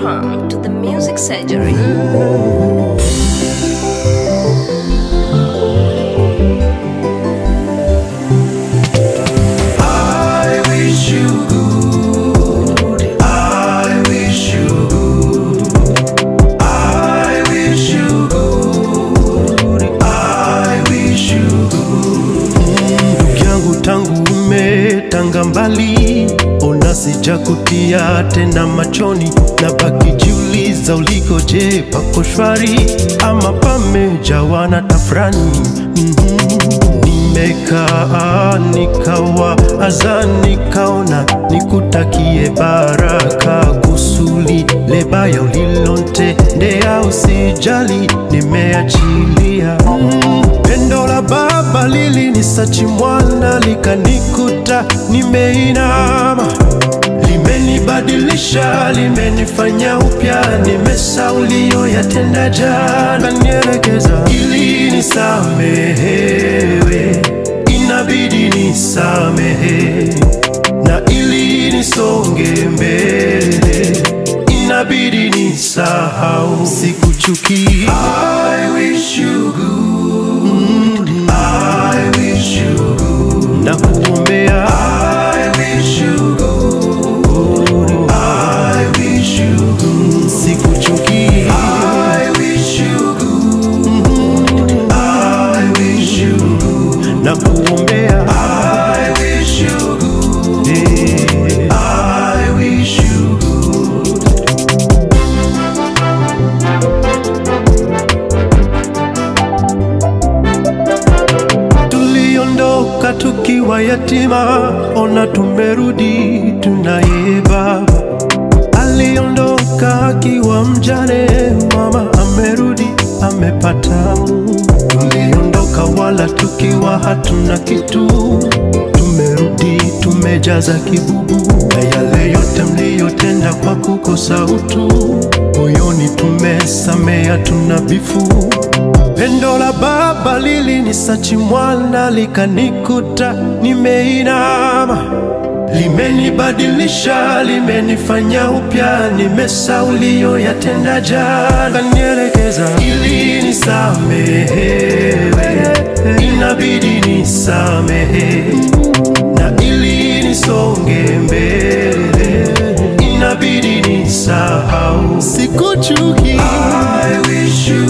Welcome to the Music Surgery. Tanga mbali, ona sijakutia tena machoni, na baki jiuliza ulikoje, pako shwari ama pamejawa na tafrani. Nimekaa nikawa azani kaona nikutakie baraka, kusuli lebaya ulilonte ndea usijali nimeachilia. Pendo la baba lili nisachi mwana likanikuta nimeinama, limenibadilisha limenifanya upya, nimesahau yatenda jana, nielekeza ili nisamehewe, inabidi nisamehe, na ili nisonge mbele inabidi nisahau, sikuchuki. I wish you good, I wish you good, na kuombea I wish you good, I wish you good, sikuchuki. I wish you good, I wish you good, na kuombea I wish you good, I wish you good. Tuliondoka tukiwa yatima, ona tumerudi tunaye baba. Aliondoka akiwa mjane, mama amerudi amepata Mungu. Tuliondoka wala tukiwa hatuna kitu, tumerudi tumejaza kibubu, na yale yote mliyotenda kwa kukosa utu, moyoni tumesamea tuna bifu. Pendo la baba lili nisachi mwana likanikuta nimeinama, limenibadilisha limenifanya upya, nimesahau yatenda jana, nielekeza ili nisamehewe, inabidi nisamehe, na ili nisonge mbele inabidi nisahau, sikuchuki. I wish you